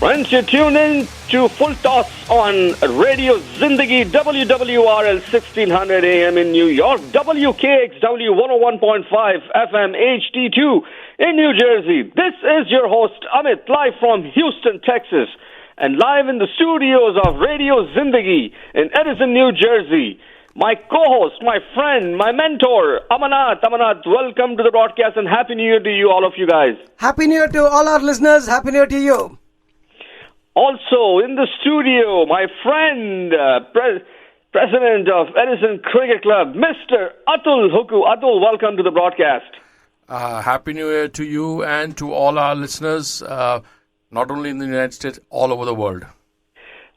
Friends, you tune in to Full Toss on Radio Zindagi, WWRL 1600 AM in New York, WKXW 101.5 FM HD2 in New Jersey. This is your host, Amit, live from Houston, Texas, and live in the studios of Radio Zindagi in Edison, New Jersey. My co-host, my friend, my mentor, Amanat. Amanat, welcome to the broadcast and Happy New Year to you, all of you guys. Happy New Year to all our listeners. Happy New Year to you. Also in the studio, my friend, President of Edison Cricket Club, Mr. Atul Huku. Atul, welcome to the broadcast. Happy New Year to you and to all our listeners, not only in the United States, all over the world.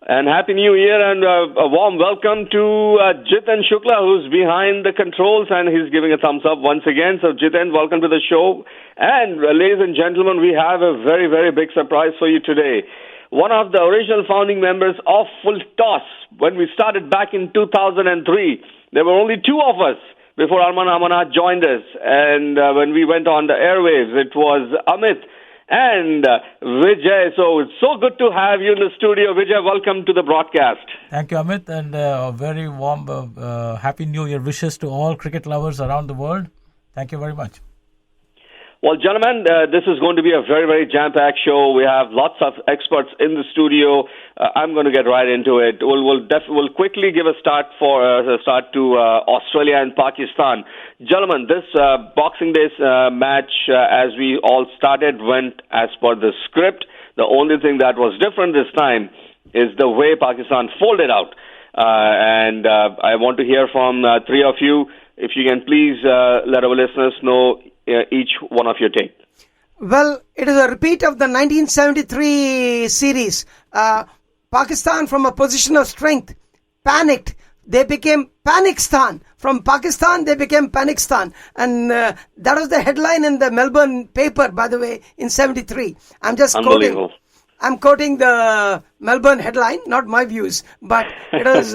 And Happy New Year and a warm welcome to Jiten Shukla, who's behind the controls, and he's giving a thumbs up once again. So Jiten, welcome to the show. And ladies and gentlemen, we have a very, very big surprise for you today. One of the original founding members of Full Toss, when we started back in 2003, there were only two of us before Amanat joined us. And when we went on the airwaves, it was Amit and Vijay. So it's so good to have you in the studio. Vijay, welcome to the broadcast. Thank you, Amit, and a very warm Happy New Year wishes to all cricket lovers around the world. Thank you very much. Well, gentlemen, this is going to be a very, very jam-packed show. We have lots of experts in the studio. I'm going to get right into it. We'll quickly give a start to Australia and Pakistan. Gentlemen, this Boxing Day match, as we all started, went as per the script. The only thing that was different this time is the way Pakistan folded out. And I want to hear from three of you. If you can please let our listeners know each one of your take. Well, it is a repeat of the 1973 series. Pakistan, from a position of strength, panicked. They became Panikistan. From Pakistan, they became Panikistan. And that was the headline in the Melbourne paper, by the way, in 73. I'm just quoting. I'm quoting the Melbourne headline, not my views. But it was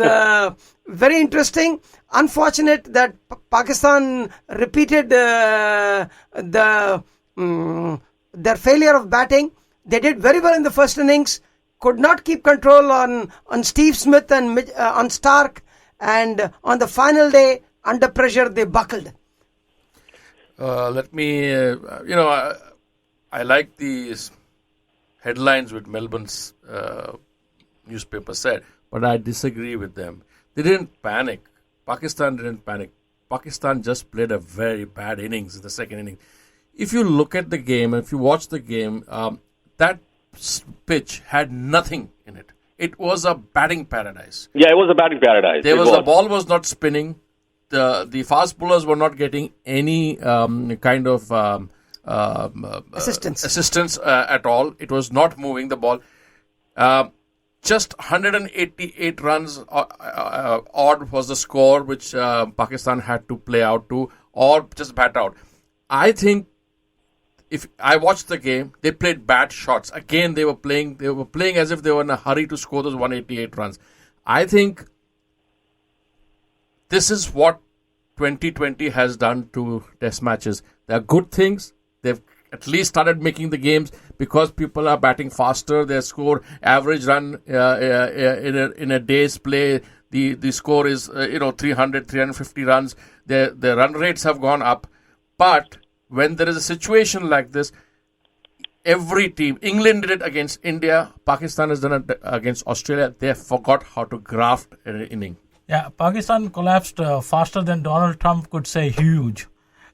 very interesting. Unfortunate that Pakistan repeated their failure of batting. They did very well in the first innings, could not keep control on SteveSmith and on Stark, and on the final day, under pressure, they buckled. I like these headlines with Melbourne's newspaper said, but I disagree with them. They didn't panic. Pakistan didn't panic. Pakistan just played a very bad innings in the second inning. If you look at the game, if you watch the game, that pitch had nothing in it. It was a batting paradise. Yeah, it was a batting paradise. The ball was not spinning. The fast bowlers were not getting any kind of assistance at all. It was not moving the ball. Just 188 runs odd was the score which Pakistan had to play out to, or just bat out. I think if I watched the game, they played bad shots. Again, they were playing as if they were in a hurry to score those 188 runs. I think this is what 2020 has done to test matches. There are good things. They've at least started making the games because people are batting faster. Their score average run in a day's play, the score is 300, 350 runs. Their run rates have gone up. But when there is a situation like this, every team, England did it against India, Pakistan has done it against Australia. They forgot how to graft an inning. Yeah, Pakistan collapsed faster than Donald Trump could say huge.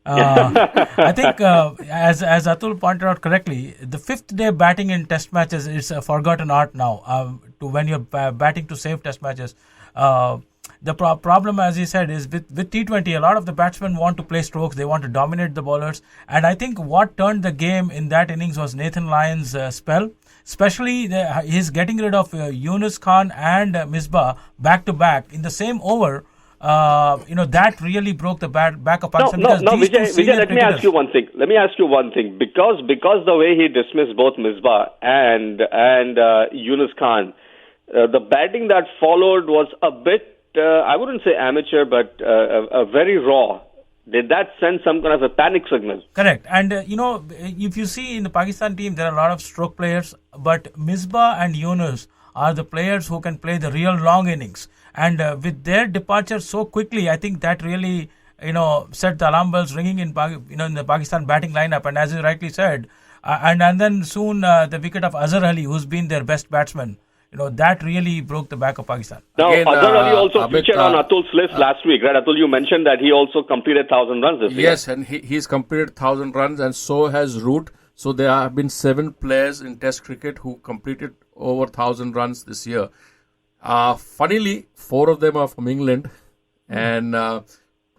I think, as Atul pointed out correctly, the fifth day batting in test matches is a forgotten art now. When you're batting to save test matches, the problem, as he said, is with T20, a lot of the batsmen want to play strokes. They want to dominate the bowlers. And I think what turned the game in that innings was Nathan Lyon's spell. Especially his getting rid of Yunus Khan and Misbah back to back in the same over. That really broke the back of Pakistan. No, Vijay, let me ask you one thing. Because the way he dismissed both Misbah and Yunus Khan, the batting that followed was a bit, I wouldn't say amateur, but very raw. Did that send some kind of a panic signal? Correct. And, if you see in the Pakistan team, there are a lot of stroke players, but Misbah and Yunus are the players who can play the real long innings. And with their departure so quickly, I think that really, set the alarm bells ringing in the Pakistan batting lineup. And as you rightly said, and then soon the wicket of Azhar Ali, who's been their best batsman, that really broke the back of Pakistan. Now, Again, Azhar Ali also Amit, featured on Atul's list last week, right? Atul, you mentioned that he also completed 1,000 runs this year. Yes, and he's completed 1,000 runs, and so has Root. So there have been 7 players in Test cricket who completed over 1,000 runs this year. Funnily, 4 of them are from England, and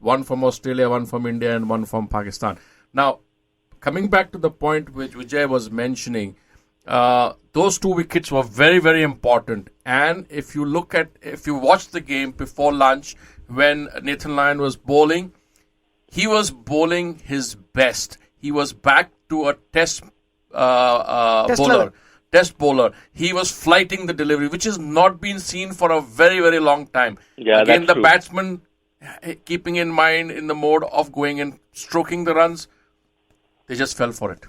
1 from Australia, 1 from India, and 1 from Pakistan. Now, coming back to the point which Vijay was mentioning, those 2 wickets were very, very important. And if you watch the game before lunch, when Nathan Lyon was bowling, he was bowling his best. He was back to a test bowler. He was flighting the delivery, which has not been seen for a very, very long time. Yeah, Again, that's the true. batsman keeping in mind in the mode of going and stroking the runs, they just fell for it.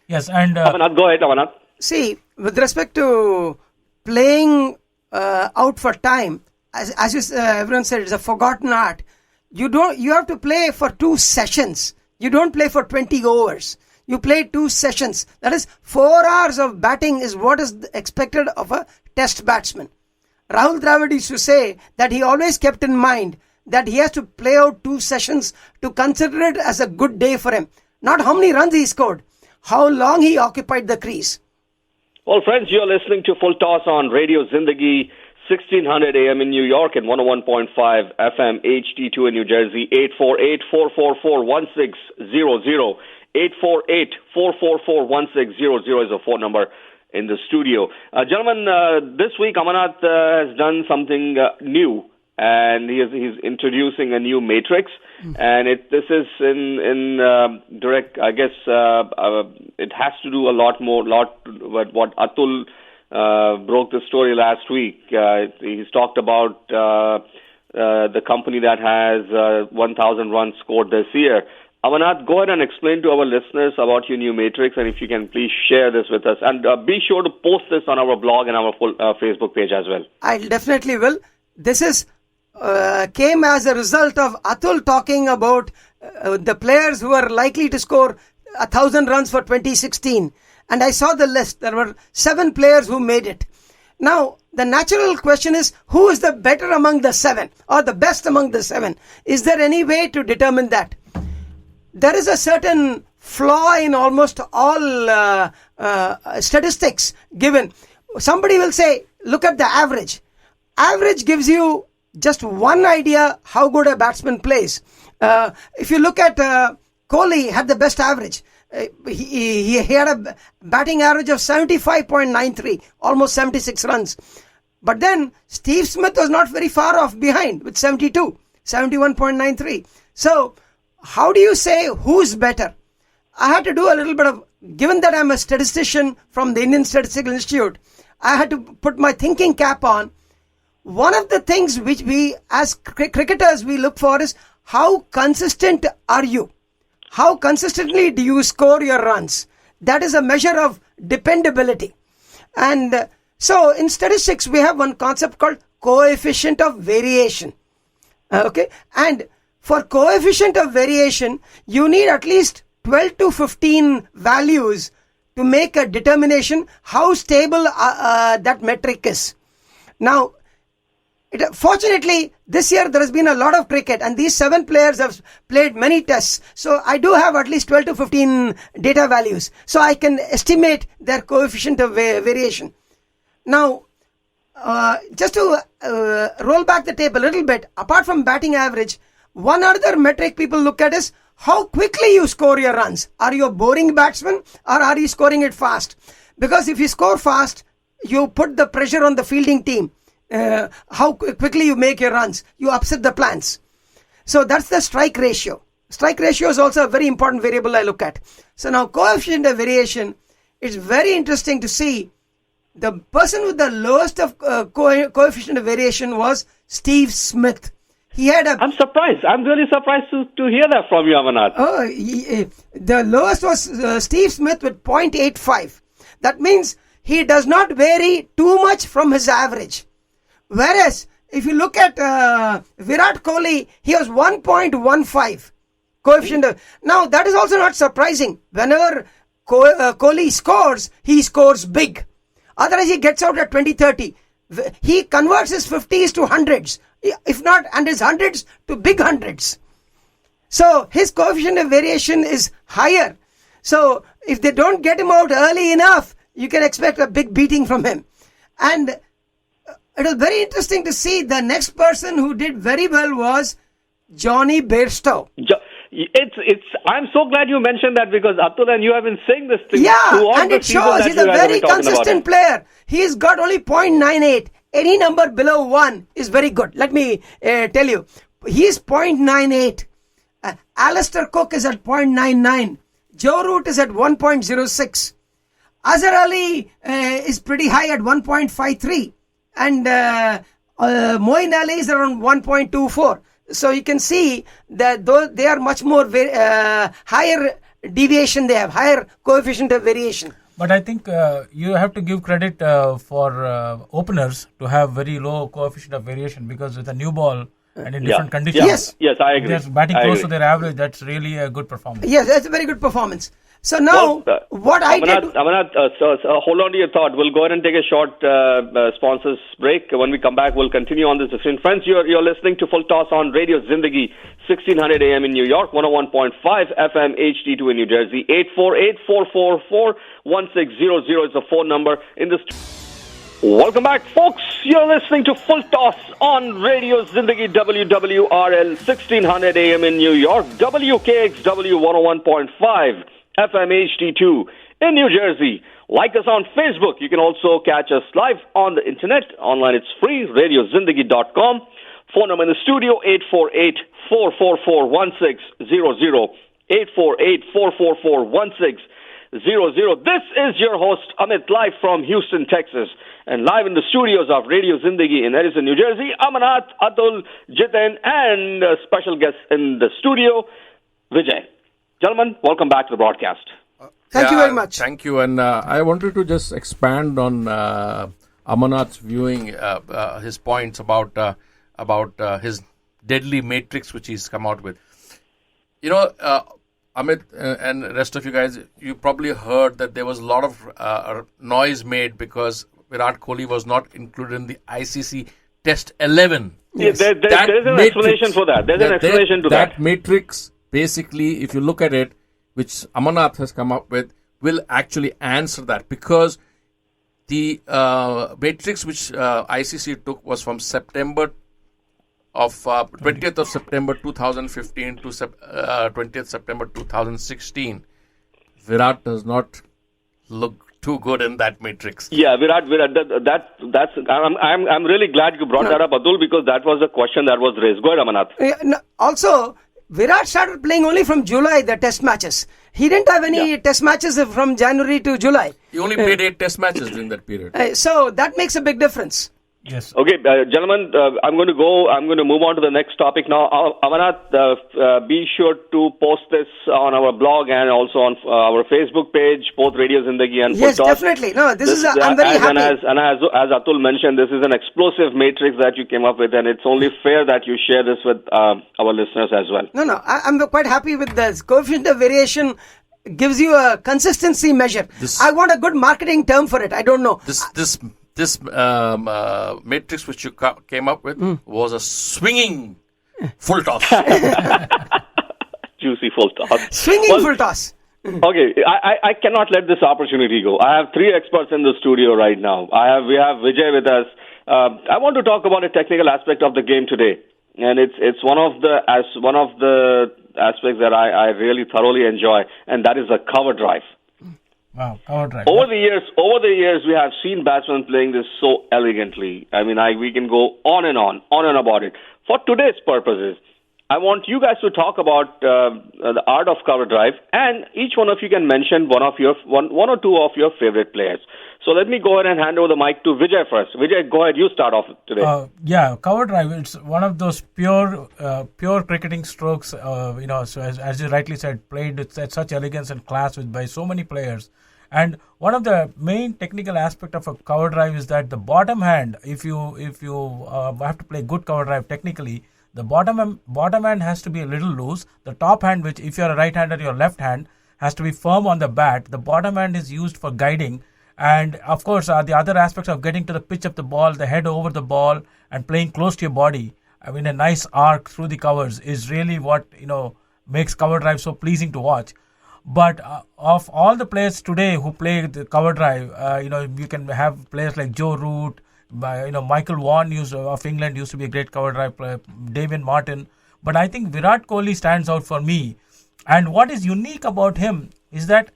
Yes, and Avanath, go ahead, Avanath. See, with respect to playing out for time, as everyone said, it's a forgotten art. You have to play for 2 sessions. You don't play for 20 overs. You play 2 sessions. That is 4 hours of batting is what is expected of a test batsman. Rahul Dravid used to say that he always kept in mind that he has to play out 2 sessions to consider it as a good day for him. Not how many runs he scored, how long he occupied the crease. Well, friends, you're listening to Full Toss on Radio Zindagi, 1600 AM in New York and 101.5 FM HD2 in New Jersey. 848-444-1600. 848-444-1600 is a phone number in the studio. Gentlemen, this week Amanath has done something new, and he's introducing a new matrix. And this is in direct, I guess it has to do a lot with what Atul broke the story last week. He's talked about the company that has 1,000 runs scored this year. Amanath, go ahead and explain to our listeners about your new matrix, and if you can please share this with us. And be sure to post this on our blog and our full Facebook page as well. I definitely will. This is came as a result of Atul talking about the players who are likely to score 1,000 runs for 2016. And I saw the list. There were 7 players who made it. Now, the natural question is, who is the better among the 7 or the best among the 7? Is there any way to determine that? There is a certain flaw in almost all statistics given. Somebody will say, look at the average. Average gives you just one idea how good a batsman plays. If you look at Kohli, had the best average. He had a batting average of 75.93, almost 76 runs. But then SteveSmith was not very far off behind with 71.93. So how do you say who's better? I had to do a little bit of, given that I'm a statistician from the Indian Statistical Institute, I had to put my thinking cap on. One of the things which we as cricketers we look for is how consistent are you? How consistently do you score your runs? That is a measure of dependability. And so in statistics, we have one concept called coefficient of variation. Okay. And for coefficient of variation, you need at least 12 to 15 values to make a determination how stable that metric is. Now, fortunately, this year there has been a lot of cricket, and these 7 players have played many tests. So I do have at least 12 to 15 data values. So I can estimate their coefficient of variation. Now, just to roll back the tape a little bit, apart from batting average, one other metric people look at is how quickly you score your runs. Are you a boring batsman or are you scoring it fast? Because if you score fast, you put the pressure on the fielding team. How quickly you make your runs, you upset the plans. So that's the strike ratio. Strike ratio is also a very important variable I look at. So now coefficient of variation, it's very interesting to see the person with the lowest of coefficient of variation was SteveSmith. He had a... I'm surprised. I'm really surprised to hear that from you, Amarnath. Oh, the lowest was Steve Smith with 0.85. That means he does not vary too much from his average. Whereas, if you look at Virat Kohli, he was 1.15 coefficient. Now, that is also not surprising. Whenever Kohli scores, he scores big. Otherwise, he gets out at 20-30. He converts his 50s to hundreds. If not, and his hundreds to big hundreds. So, his coefficient of variation is higher. So, if they don't get him out early enough, you can expect a big beating from him. And it was very interesting to see the next person who did very well was Johnny Bairstow. I'm so glad you mentioned that because Atul and you have been saying this thing. Yeah, and it shows he's a very consistent player. He's got only 0.98. Any number below 1 is very good. Let me tell you. He's 0.98. Alistair Cook is at 0.99. Joe Root is at 1.06. Azhar Ali is pretty high at 1.53. And Moeen Ali is around 1.24. So you can see that though they are much more higher deviation, they have higher coefficient of variation. But I think you have to give credit for openers to have very low coefficient of variation because with a new ball and in different conditions. Yes, I agree. They're batting close to their average. That's really a good performance. Yes, that's a very good performance. So now, what I did... Amarnath, hold on to your thought. We'll go ahead and take a short sponsors break. When we come back, we'll continue on this discussion. Friends, you're listening to Full Toss on Radio Zindagi, 1600 AM in New York, 101.5 FM HD2 in New Jersey. 848-444-1600 is the phone number in this... Welcome back, folks. You're listening to Full Toss on Radio Zindagi WWRL 1600 AM in New York, WKXW 101.5 FM HD2 in New Jersey. Like us on Facebook. You can also catch us live on the internet. Online it's free, radiozindagi.com. Phone number in the studio, 848-444-1600. 848-444-1600. This is your host, Amit, live from Houston, Texas. And live in the studios of Radio Zindagi in Edison, New Jersey, Amarnath, Atul, Jiten, and special guest in the studio, Vijay. Gentlemen, welcome back to the broadcast. Thank you very much. Thank you. And I wanted to just expand on Amarnath's viewing his points about his deadly matrix which he's come out with. You know, Amit and the rest of you guys, you probably heard that there was a lot of noise made because Virat Kohli was not included in the ICC Test 11. Yes. There's an explanation for that. There's an explanation to that. That matrix, basically, if you look at it, which Amarnath has come up with, will actually answer that because the matrix which ICC took was from September of 20th of September 2015 to 20th September 2016. Virat does not look too good in that matrix. Yeah, Virat. That's. I'm really glad you brought that up, Atul, because that was a question that was raised. Go ahead, Amarnath. Also, Virat started playing only from July, the test matches. He didn't have any test matches from January to July. He only played 8 test matches during that period. So that makes a big difference. Yes. Okay, gentlemen, I'm going to move on to the next topic now. Amarnath, be sure to post this on our blog and also on our Facebook page, both Radio Zindagi and Full Toss. Yes, definitely. No, I'm very happy. And as Atul mentioned, this is an explosive matrix that you came up with, and it's only fair that you share this with our listeners as well. No, I'm quite happy with this. Coefficient of variation gives you a consistency measure. I want a good marketing term for it. I don't know. This matrix which you came up with was a swinging full toss. Juicy full toss. Swinging full toss. Okay, I cannot let this opportunity go. I have 3 experts in the studio right now. We have Vijay with us. I want to talk about a technical aspect of the game today, and it's one of the aspects that I really thoroughly enjoy, and that is the cover drive. Wow, cover drive. Over the years, we have seen batsmen playing this so elegantly. I mean, we can go on and on about it. For today's purposes, I want you guys to talk about the art of cover drive, and each one of you can mention one or two of your favorite players. So let me go ahead and hand over the mic to Vijay first. Vijay, go ahead. You start off today. Cover drive. It's one of those pure cricketing strokes. So as you rightly said, played with such elegance and class by so many players. And one of the main technical aspect of a cover drive is that the bottom hand, if you have to play good cover drive technically, the bottom hand has to be a little loose. The top hand, which if you're a right hander, your left hand has to be firm on the bat. The bottom hand is used for guiding. And of course, the other aspects of getting to the pitch of the ball, the head over the ball, and playing close to your body, I mean, a nice arc through the covers is really what makes cover drive so pleasing to watch. But of all the players today who play the cover drive, you can have players like Joe Root, Michael Vaughan of England used to be a great cover drive player, David Martin. But I think Virat Kohli stands out for me. And what is unique about him is that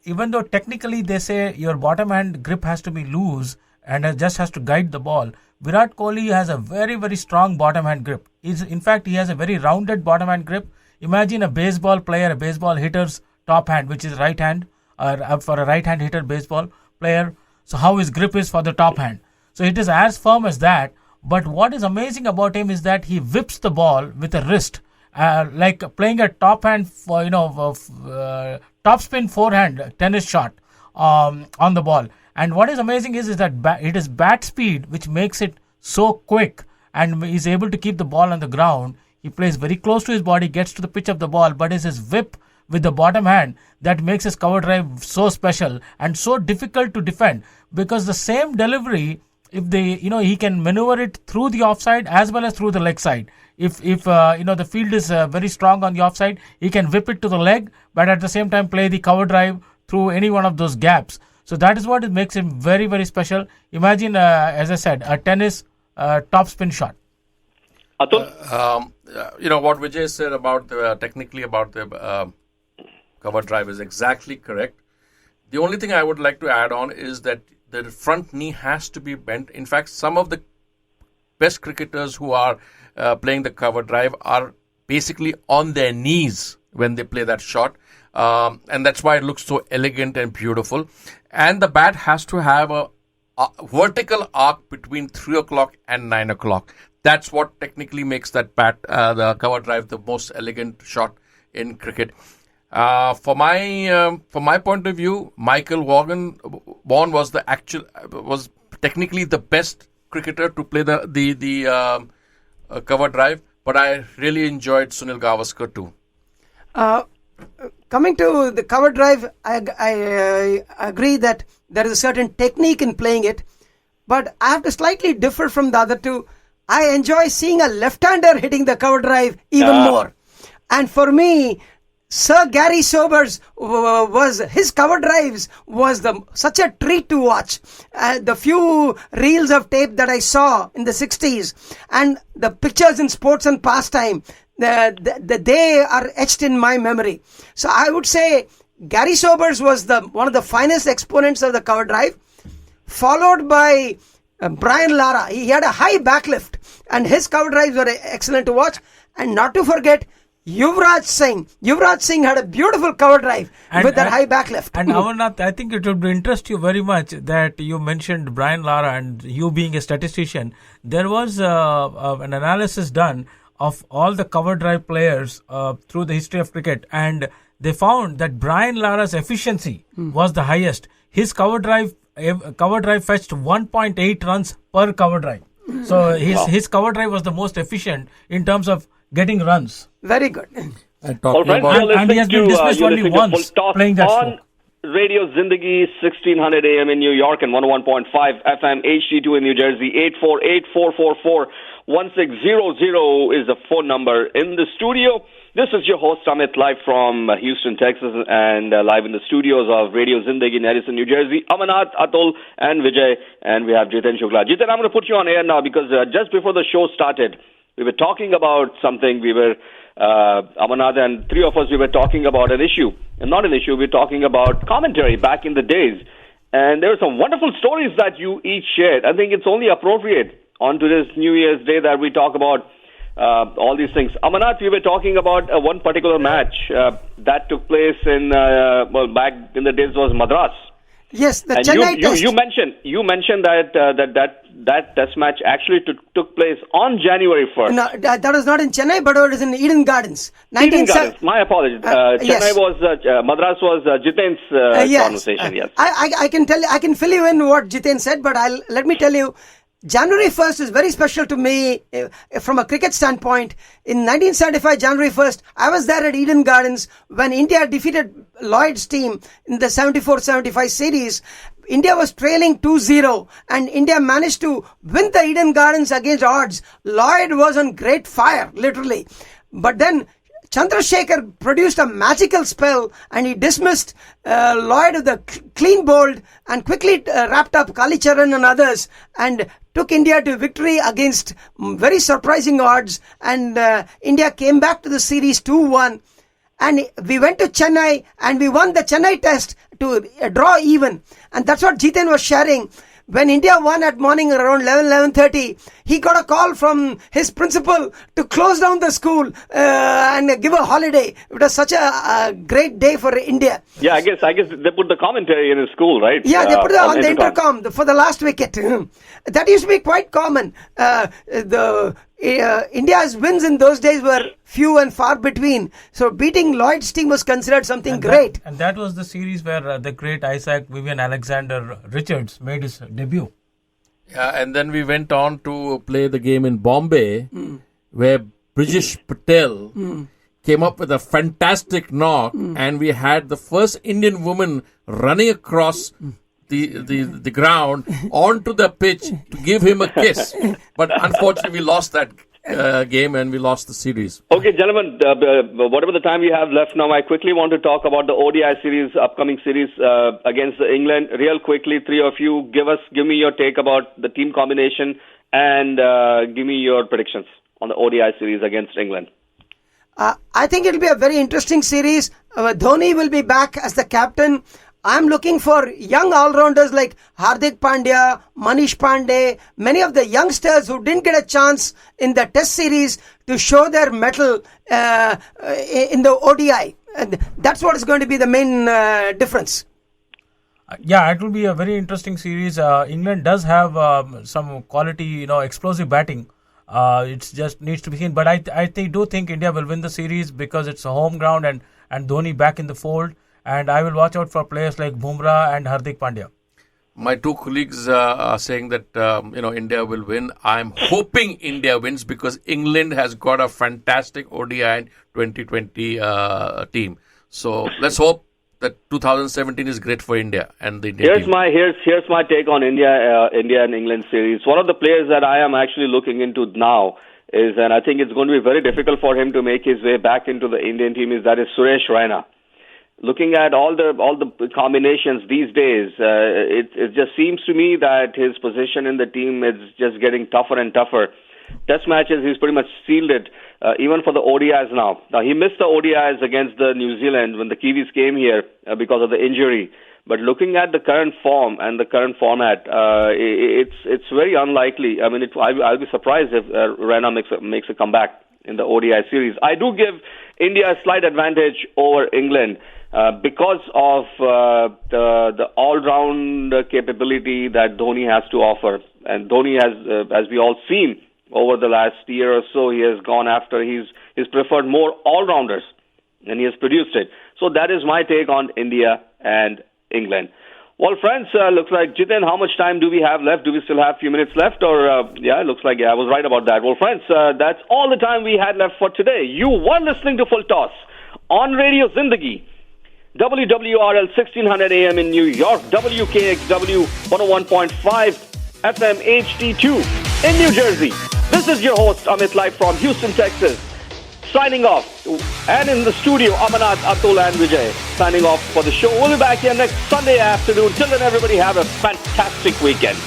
even though technically they say your bottom hand grip has to be loose and it just has to guide the ball, Virat Kohli has a very, very strong bottom hand grip. In fact, he has a very rounded bottom hand grip. Imagine a baseball player, a baseball hitter's top hand, which is right hand, for a right hand hitter baseball player. So how his grip is for the top hand. So it is as firm as that. But what is amazing about him is that he whips the ball with a wrist, like playing a top hand for top spin forehand tennis shot on the ball. And what is amazing is that it is bat speed which makes it so quick, and he's able to keep the ball on the ground. He plays very close to his body, gets to the pitch of the ball, but it's his whip with the bottom hand that makes his cover drive so special and so difficult to defend, because the same delivery, if he can maneuver it through the offside as well as through the leg side. If the field is very strong on the offside, he can whip it to the leg, but at the same time play the cover drive through any one of those gaps. So that is what makes him very, very special. Imagine, as I said, a tennis top spin shot. Atul? What Vijay said about technically about the cover drive is exactly correct. The only thing I would like to add on is that the front knee has to be bent. In fact, some of the best cricketers who are playing the cover drive are basically on their knees when they play that shot. And that's why it looks so elegant and beautiful. And the bat has to have a vertical arc between 3 o'clock and 9 o'clock. That's what technically makes that bat, the cover drive, the most elegant shot in cricket. From my point of view, Michael Vaughan was technically the best cricketer to play the cover drive, but I really enjoyed Sunil Gavaskar too. Coming to the cover drive, I agree that there is a certain technique in playing it, but I have to slightly differ from the other two. I enjoy seeing a left-hander hitting the cover drive even more. And for me, Sir Garry Sobers his cover drives was such a treat to watch. The few reels of tape that I saw in the 60s and the pictures in Sports and Pastime, they are etched in my memory. So I would say Garry Sobers was one of the finest exponents of the cover drive, followed by Brian Lara. He had a high backlift and his cover drives were excellent to watch. And not to forget, Yuvraj Singh. Yuvraj Singh had a beautiful cover drive with that high backlift. And Amarnath, I think it would interest you very much that you mentioned Brian Lara, and you being a statistician, there was an analysis done of all the cover drive players through the history of cricket, and they found that Brian Lara's efficiency was the highest. His cover drive fetched 1.8 runs per cover drive. So his cover drive was the most efficient in terms of getting runs. Very good. And he has been dismissed only once playing that on Radio Zindagi 1600 AM in New York and 101.5 FM HD2 in New Jersey. 848-444-1600 is the phone number in the studio. This is your host Amit, live from Houston, Texas, and live in the studios of Radio Zindagi in Edison, New Jersey. Amarnath, Atul, and Vijay, and we have Jiten Shukla. Jiten, I'm going to put you on air now because just before the show started, we were talking about something. Amarnath and three of us, we were talking about an issue. And not an issue, we were talking about commentary back in the days. And there were some wonderful stories that you each shared. I think it's only appropriate on to this New Year's Day that we talk about all these things. Amarnath, we were talking about one particular match that took place in back in the days was Madras. Yes, the And Chennai Test. you mentioned that test match actually took place on January 1st. No, that was not in Chennai, but it was in Eden Gardens. Eden Gardens. My apologies. Chennai yes. was Madras was Jiten's conversation. Yes. I can tell you, I can fill you in what Jiten said, but let me tell you. January 1st is very special to me from a cricket standpoint. In 1975, January 1st, I was there at Eden Gardens when India defeated Lloyd's team in the 74-75 series. India was trailing 2-0 and India managed to win the Eden Gardens against odds. Lloyd was on great fire, literally. But then Chandrasekhar produced a magical spell and he dismissed Lloyd with a clean bowled and quickly wrapped up Kalicharan and others and took India to victory against very surprising odds, and India came back to the series 2-1. And we went to Chennai and we won the Chennai Test to draw even. And that's what Jiten was sharing. When India won at morning around 11:30, he got a call from his principal to close down the school and give a holiday. It was such a great day for India. Yeah, I guess they put the commentary in his school, right? Yeah, they put it on the intercom for the last wicket. That used to be quite common. India's wins in those days were few and far between. So beating Lloyd's team was considered something great. And that was the series where the great Isaac Vivian Alexander Richards made his debut. Yeah, and then we went on to play the game in Bombay, where Brijesh Patel came up with a fantastic knock, and we had the first Indian woman running across the ground onto the pitch to give him a kiss. But unfortunately, we lost that game and we lost the series. Okay, gentlemen, whatever the time we have left now, I quickly want to talk about the ODI series, upcoming series against England. Real quickly, three of you, give me your take about the team combination and give me your predictions on the ODI series against England. I think it'll be a very interesting series. Dhoni will be back as the captain. I'm looking for young all-rounders like Hardik Pandya, Manish Pandey, many of the youngsters who didn't get a chance in the Test series to show their mettle in the ODI. And that's what is going to be the main difference. Yeah, it will be a very interesting series. England does have some quality, explosive batting. It just needs to be seen. But I do think India will win the series because it's a home ground and Dhoni back in the fold. And I will watch out for players like Bumrah and Hardik Pandya. My two colleagues are saying that India will win. I'm hoping India wins because England has got a fantastic ODI and 2020 team. So let's hope that 2017 is great for India and the Indian team. Here's my take on India and England series. One of the players that I am actually looking into now is, and I think it's going to be very difficult for him to make his way back into the Indian team, is Suresh Raina. Looking at all the combinations these days, it just seems to me that his position in the team is just getting tougher and tougher. Test matches, he's pretty much sealed it, even for the ODIs now. Now, he missed the ODIs against the New Zealand when the Kiwis came here because of the injury. But looking at the current form and the current format, it's very unlikely. I mean, I'll be surprised if Raina makes a comeback in the ODI series. I do give India a slight advantage over England. Because of the all-round capability that Dhoni has to offer. And Dhoni has, as we all seen over the last year or so, he has gone after, he's preferred more all-rounders, and he has produced it. So that is my take on India and England. Well, friends, looks like, Jiten, how much time do we have left? Do we still have a few minutes left? Or, it looks like, I was right about that. Well, friends, that's all the time we had left for today. You were listening to Full Toss on Radio Zindagi. WWRL 1600 AM in New York, WKXW 101.5 FM HD2 in New Jersey. This is your host, Amit, live from Houston, Texas. Signing off. And in the studio, Amarnath, Atul and Vijay signing off for the show. We'll be back here next Sunday afternoon. Till then, everybody have a fantastic weekend.